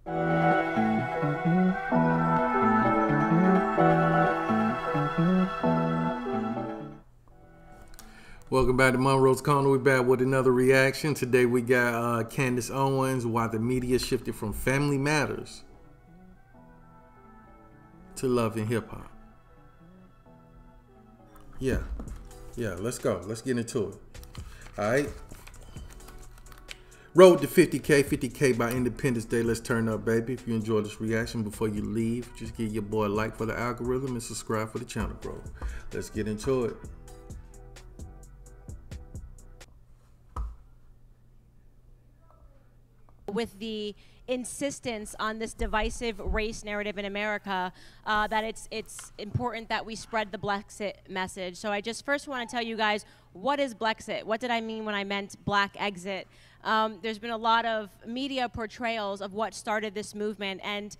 Welcome back to Munroe's Corner. We're back with another reaction. Today we got Candace Owens, why the media shifted from Family Matters to Love and Hip Hop. Yeah, let's go. Let's get into it. All right. Road to 50K, 50K by Independence Day. Let's turn up, baby. If you enjoy this reaction, before you leave, just give your boy a like for the algorithm and subscribe for the channel, bro. Let's get into it. With the insistence on this divisive race narrative in America, that it's important that we spread the Blexit message. So I just first want to tell you guys, what is Blexit? What did I mean when I meant black exit? There's been a lot of media portrayals of what started this movement, and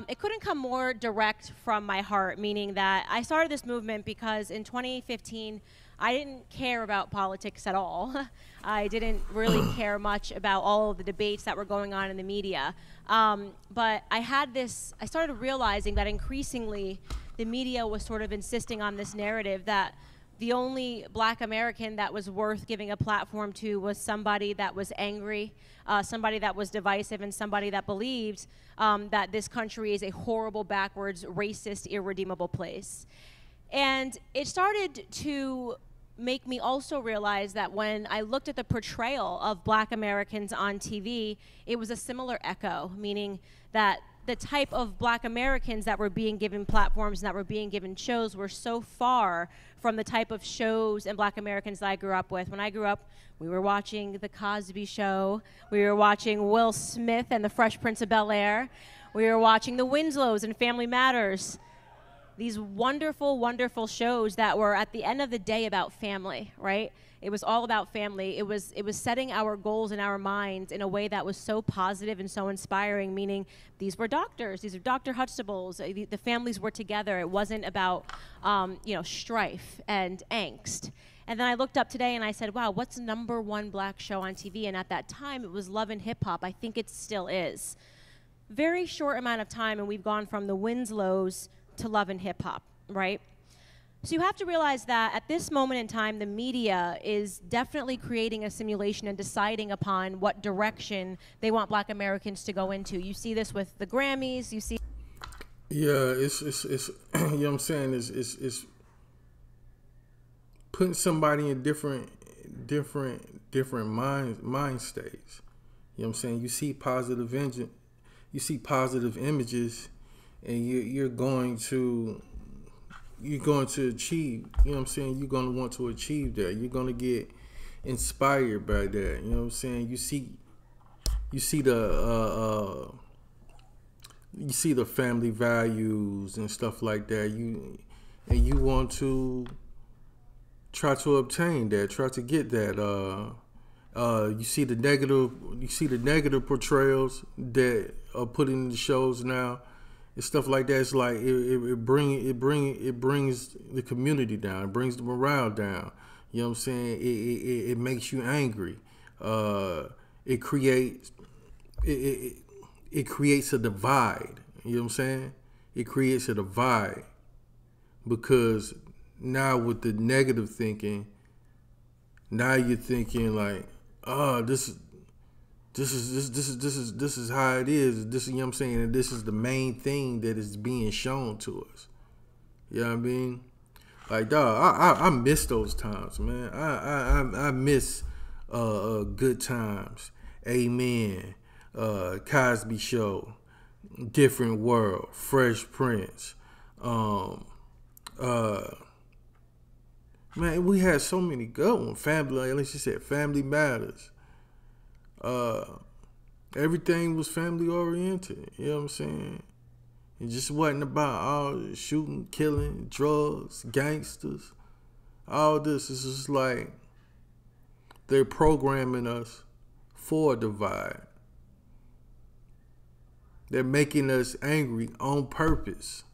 it couldn't come more direct from my heart, meaning that I started this movement because in 2015, I didn't care about politics at all. I didn't really care much about all of the debates that were going on in the media. But I started realizing that increasingly the media was sort of insisting on this narrative that the only black American that was worth giving a platform to was somebody that was angry, somebody that was divisive, and somebody that believed that this country is a horrible, backwards, racist, irredeemable place. And it started to make me also realize that when I looked at the portrayal of black Americans on TV, it was a similar echo, meaning that the type of black Americans that were being given platforms and that were being given shows were so far from the type of shows and black Americans that I grew up with. When I grew up, we were watching The Cosby Show, we were watching Will Smith and The Fresh Prince of Bel-Air, we were watching The Winslows and Family Matters. These wonderful, wonderful shows that were at the end of the day about family, right? It was all about family. It was setting our goals in our minds in a way that was so positive and so inspiring, meaning these were doctors, these are Dr. Huxtables, the families were together. It wasn't about, strife and angst. And then I looked up today and I said, wow, what's the #1 black show on TV? And at that time, it was Love and Hip Hop. I think it still is. Very short amount of time, and we've gone from the Winslows to Love and Hip Hop, right? So you have to realize that at this moment in time, the media is definitely creating a simulation and deciding upon what direction they want black Americans to go into. You see this with the Grammys, you see. Yeah, it's you know what I'm saying, it's putting somebody in different mind states. You know what I'm saying? You see positive images, and you're going to achieve, you know what I'm saying, you're going to want to achieve that. You're going to get inspired by that. You know what I'm saying? You see the family values and stuff like that. You want to try to obtain that, try to get that. You see the negative portrayals that are put in the shows now. And stuff like that. It's like it brings the community down. It brings the morale down. You know what I'm saying? It makes you angry. It creates a divide. You know what I'm saying? It creates a divide because now with the negative thinking, now you're thinking like, oh, this is how it is. This is, you know what I'm saying, and this is the main thing that is being shown to us. You know what I mean? Like, dog, I miss those times, man. I miss good times. Amen. Cosby Show, Different World, Fresh Prince. Man, we had so many good ones. Family, like she said, Family Matters. Everything was family oriented. You know what I'm saying? It just wasn't about all the shooting, killing, drugs, gangsters. All this is just like they're programming us for a divide. They're making us angry on purpose.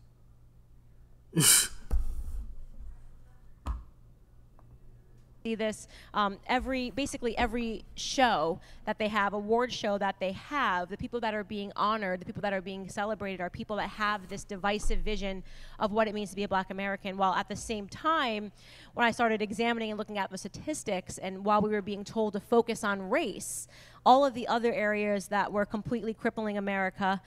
this basically every show that they have, award show that they have, the people that are being honored, the people that are being celebrated are people that have this divisive vision of what it means to be a Black American, while at the same time, when I started examining and looking at the statistics, and while we were being told to focus on race, all of the other areas that were completely crippling America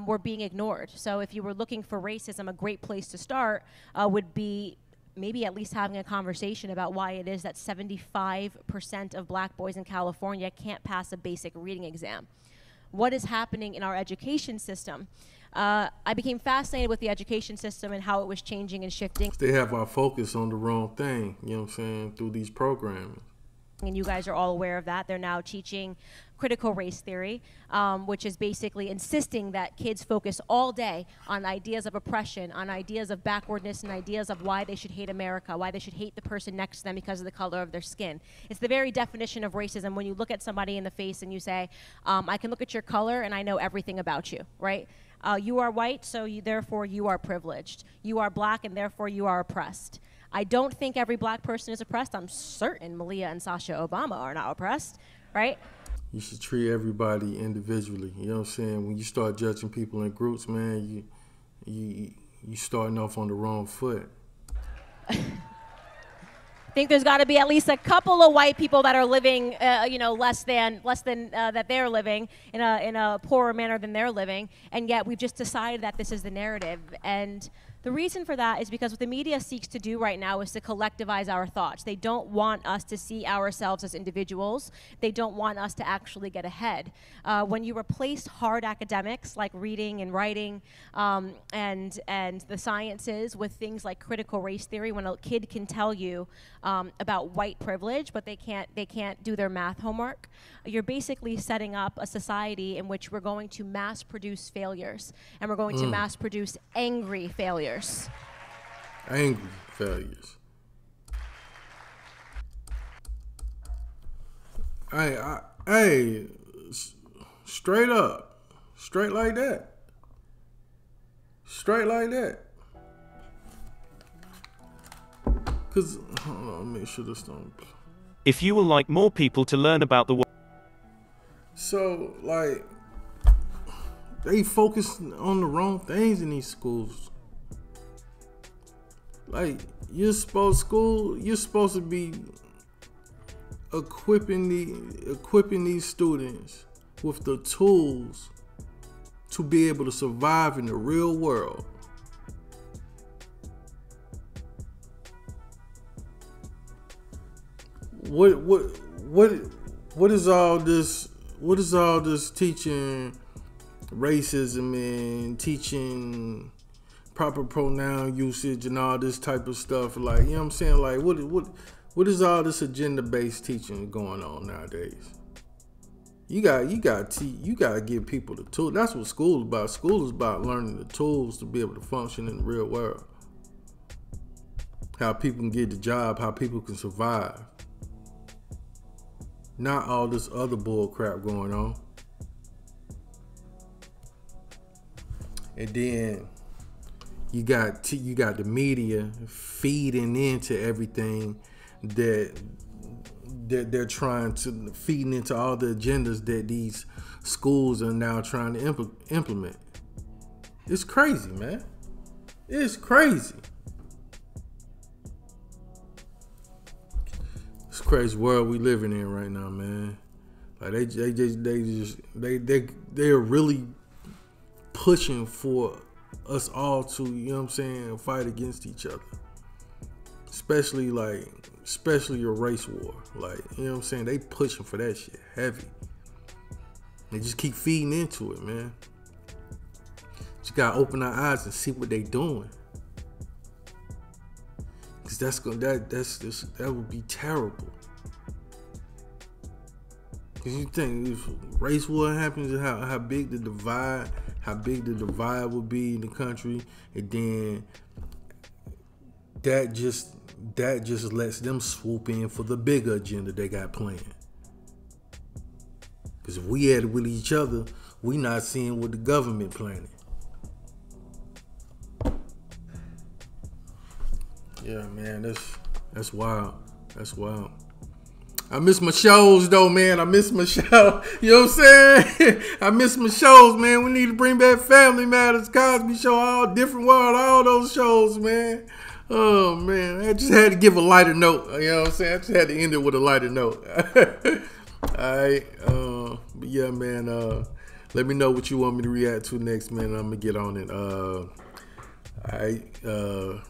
were being ignored. So if you were looking for racism, a great place to start would be maybe at least having a conversation about why it is that 75% of Black boys in California can't pass a basic reading exam. What is happening in our education system? I became fascinated with the education system and how it was changing and shifting. They have our focus on the wrong thing, you know what I'm saying, through these programs. And you guys are all aware of that. They're now teaching critical race theory, which is basically insisting that kids focus all day on ideas of oppression, on ideas of backwardness, and ideas of why they should hate America, why they should hate the person next to them because of the color of their skin. It's the very definition of racism when you look at somebody in the face and you say, I can look at your color and I know everything about you, right? You are white, so therefore you are privileged. You are Black, and therefore you are oppressed. I don't think every Black person is oppressed. I'm certain Malia and Sasha Obama are not oppressed, right? You should treat everybody individually. You know what I'm saying? When you start judging people in groups, man, you starting off on the wrong foot. I think there's got to be at least a couple of white people that are living, less than that they're living in a poorer manner than they're living, and yet we've just decided that this is the narrative. And the reason for that is because what the media seeks to do right now is to collectivize our thoughts. They don't want us to see ourselves as individuals. They don't want us to actually get ahead. When you replace hard academics like reading and writing and the sciences with things like critical race theory, when a kid can tell you about white privilege, but they can't do their math homework, you're basically setting up a society in which we're going to mass produce failures, and we're going to mass produce angry failures. Angry failures. Hey, straight up. Straight like that. Straight like that. Because, hold on, make sure this don't. If you would like more people to learn about the world. So, like, they focus on the wrong things in these schools. Like, you're supposed to be equipping these students with the tools to be able to survive in the real world. What is all this? What is all this teaching racism and teaching proper pronoun usage and all this type of stuff? Like, you know what I'm saying? Like, what is all this agenda-based teaching going on nowadays? You gotta give people the tools. That's what school is about. School is about learning the tools to be able to function in the real world. How people can get the job, how people can survive. Not all this other bull crap going on. And then you got the media feeding into everything that they're trying to feed into all the agendas that these schools are now trying to implement. It's crazy, man. It's crazy. It's a crazy world we living in right now, man. Like they're really pushing for us all to, you know what I'm saying, fight against each other. Especially a race war. Like, you know what I'm saying? They pushing for that shit heavy. They just keep feeding into it, man. Just gotta open our eyes and see what they doing. Cause that would be terrible. Cause you think if race war happens, how big the divide would be in the country, and then that just lets them swoop in for the bigger agenda they got planned. Cause if we had it with each other, we not seeing what the government planning. Yeah, man, that's wild. That's wild. I miss my shows though, man. I miss my show. You know what I'm saying? I miss my shows, man. We need to bring back Family Matters, Cosby Show, all Different World, all those shows, man. Oh man, I just had to give a lighter note. You know what I'm saying? I just had to end it with a lighter note. All right. But yeah, man. Let me know what you want me to react to next, man. I'm gonna get on it.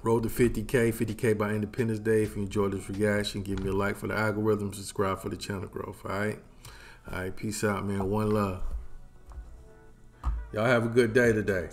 Road to 50K by Independence Day. If you enjoyed this reaction, give me a like for the algorithm, subscribe for the channel growth. All right, peace out, man. One love. Y'all have a good day today.